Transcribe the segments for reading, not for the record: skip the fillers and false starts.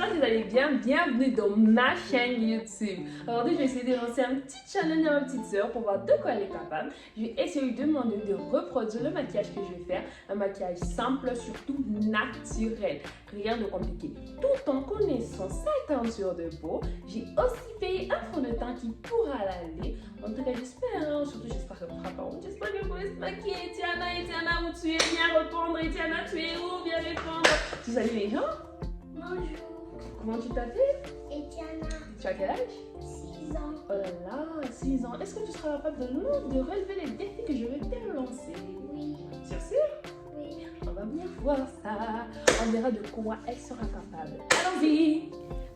j'espère que vous allez bien. Bienvenue dans ma chaîne YouTube. Aujourd'hui, je vais essayer de lancer un petit challenge à ma petite soeur pour voir de quoi elle est capable. Je vais essayer de demander de reproduire le maquillage que je vais faire. Un maquillage simple, surtout naturel. Rien de compliqué. Tout en connaissant sa teinture de peau, j'ai aussi payé un fond de teint qui pourra l'aller. En tout cas, j'espère, hein, surtout j'espère que vous fera pas honte. J'espère que vous pouvez se maquiller. Etiana, où tu es? Viens répondre. Etiana, tu es où? Viens répondre. Tu salues les gens? Bonjour, Comment tu t'appelles? Etiana, Tu as quel âge? 6 ans. Oh là là, 6 ans. Est-ce que tu seras capable de relever les défis que je vais te lancer? Oui, Sûr? oui. On va bien voir ça. On verra de quoi elle sera capable. Allons-y!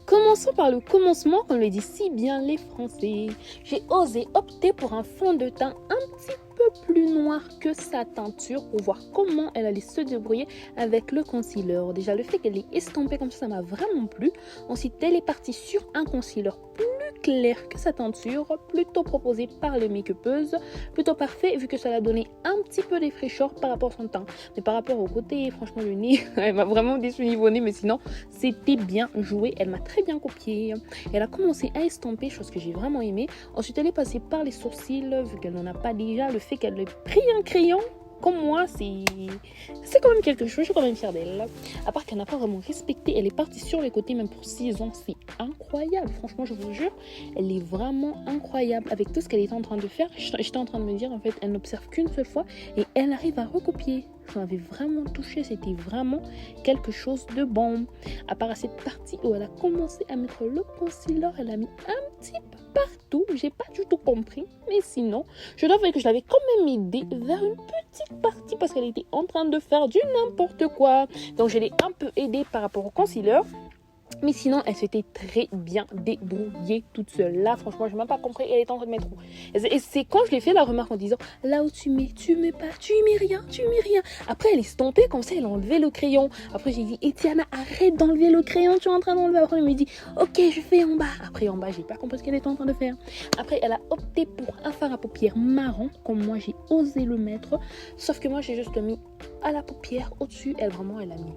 Commençons par le commencement, comme le disent si bien les Français. J'ai osé opter pour un fond de teint un petit peu plus noir que sa teinture pour voir comment elle allait se débrouiller avec le concealer. Déjà, le fait qu'elle est estompée comme ça m'a vraiment plu. Ensuite, elle est partie sur un concealer plus clair que sa teinture, plutôt proposé par les make-upeuses, plutôt parfait vu que ça l'a donné un petit peu des fraîcheurs par rapport à son teint. Mais par rapport au côté, franchement, le nez, elle m'a vraiment déçu niveau nez, mais sinon, c'était bien joué. Elle m'a très bien copié. Elle a commencé à estomper, chose que j'ai vraiment aimé. Ensuite, elle est passée par les sourcils, vu qu'elle n'en a pas déjà. Le fait qu'elle ait pris un crayon, comme moi, c'est quand même quelque chose. Je suis quand même fière d'elle. À part qu'elle n'a pas vraiment respecté, elle est partie sur les côtés, même pour 6 ans. C'est incroyable. Franchement, je vous jure, elle est vraiment incroyable. Avec tout ce qu'elle est en train de faire, j'étais en train de me dire, en fait, elle n'observe qu'une seule fois et elle arrive à recopier. Ça m'avait vraiment touché, c'était vraiment quelque chose de bon. À part à cette partie où elle a commencé à mettre le concealer, elle a mis un petit peu partout. J'ai pas du tout compris, mais sinon, je dois avouer que je l'avais quand même aidée vers une petite partie parce qu'elle était en train de faire du n'importe quoi. Donc je l'ai un peu aidée par rapport au concealer. Mais sinon, elle s'était très bien débrouillée toute seule. Là, franchement, je n'ai même pas compris. Elle est en train de mettre où. Et c'est quand je lui ai fait la remarque en disant, là où tu mets pas, tu mets rien. Après, elle est estompée comme ça, elle a enlevé le crayon. Après, j'ai dit, Etiana, arrête d'enlever le crayon, tu es en train d'enlever. Après, elle me dit, ok, je fais en bas. Après, en bas, j'ai pas compris ce qu'elle était en train de faire. Après, elle a opté pour un fard à paupières marron, comme moi, j'ai osé le mettre. Sauf que moi, j'ai juste mis à la paupière au-dessus. Elle, vraiment, elle a mis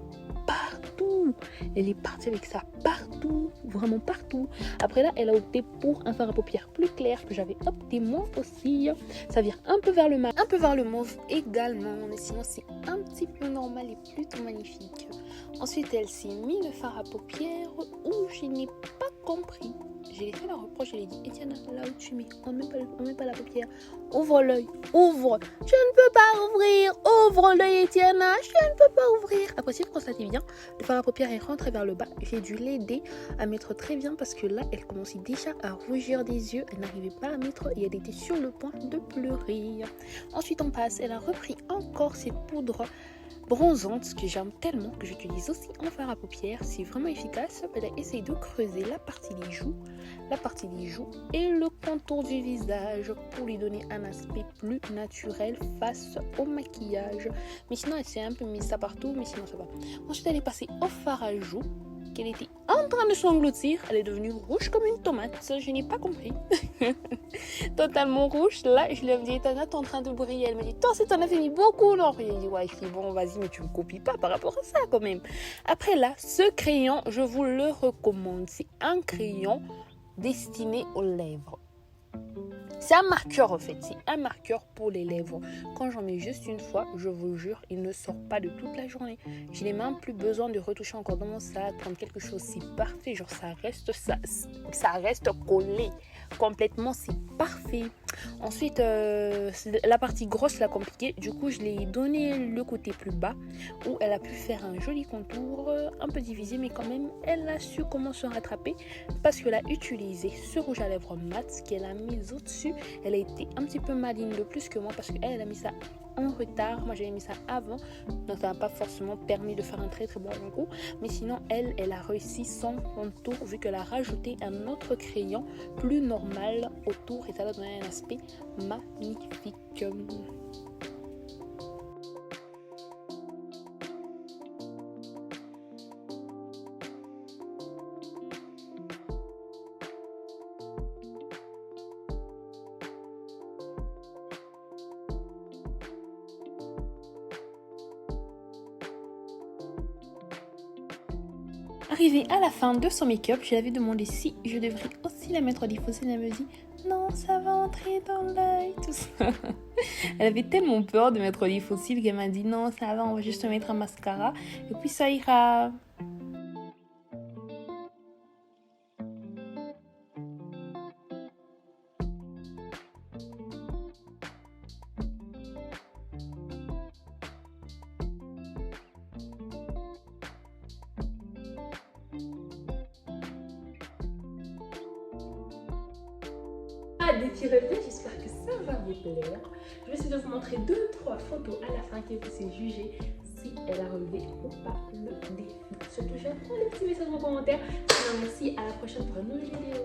partout. Elle est partie avec ça partout, vraiment partout. Après là, elle a opté pour un fard à paupières plus clair que j'avais opté moi aussi. Ça vient un peu vers le mat, un peu vers le mauve également, mais sinon c'est un petit peu normal et plutôt magnifique. Ensuite, elle s'est mis le fard à paupières où je n'ai pas compris. Je l'ai fait la reproche, je lui ai dit, Etiana, là où tu mets, on ne met pas la paupière. Ouvre l'œil, ouvre. Je ne peux pas ouvrir. Ouvre l'œil, Etiana, je ne peux pas ouvrir. Après, si vous constatez bien, le fard à paupières est rentré vers le bas. J'ai dû l'aider à mettre très bien parce que là, elle commençait déjà à rougir des yeux. Elle n'arrivait pas à mettre et elle était sur le point de pleurer. Ensuite, on passe. Elle a repris encore cette poudre bronzante que j'aime tellement, que j'utilise aussi en fard à paupières. C'est vraiment efficace. Elle a essayé de creuser la partie des joues et le contour du visage pour lui donner un aspect plus naturel face au maquillage. Mais sinon, elle s'est un peu mis ça partout, mais sinon ça va. Ensuite, elle est passée au fard à joues qu'elle était en train de s'engloutir. Elle est devenue rouge comme une tomate. Je n'ai pas compris. Totalement rouge. Là, je lui ai dit, Tana, t'es en train de briller. Elle me dit, toi, si t'en as fait mis beaucoup, non? J'ai dit, ouais, c'est bon, vas-y, mais tu me copies pas par rapport à ça quand même. Après là, ce crayon, je vous le recommande. C'est un crayon destiné aux lèvres. C'est un marqueur en fait, c'est un marqueur pour les lèvres. Quand j'en mets juste une fois, je vous jure, il ne sort pas de toute la journée. Je n'ai même plus besoin de retoucher encore dans mon sac, prendre quelque chose, c'est parfait. Genre ça reste collé complètement, c'est parfait. Ensuite, la partie grosse, la compliquée, du coup, je l'ai donné le côté plus bas où elle a pu faire un joli contour, un peu divisé, mais quand même, elle a su comment se rattraper parce qu'elle a utilisé ce rouge à lèvres mat qu'elle a mis au-dessus. Elle a été un petit peu maligne de plus que moi parce qu'elle a mis ça en retard. Moi, j'avais mis ça avant, donc ça n'a pas forcément permis de faire un très très bon coup. Mais sinon, elle a réussi son contour vu qu'elle a rajouté un autre crayon plus normal autour et ça a donné un aspect magnifique. Arrivée à la fin de son make-up, je l'avais demandé si je devrais aussi la mettre des fossiles. Elle me dit non, ça va entrer dans l'œil, tout ça. Elle avait tellement peur de mettre des fossiles qu'elle m'a dit non, ça va, on va juste mettre un mascara et puis ça ira. Des petits reflets, j'espère que ça va vous plaire. Je vais essayer de vous montrer 2-3 photos à la fin que vous puissiez juger si elle a relevé ou pas le défi. Surtout, je vais prendre les petits messages en commentaire. Sinon, merci, à la prochaine pour une nouvelle vidéo.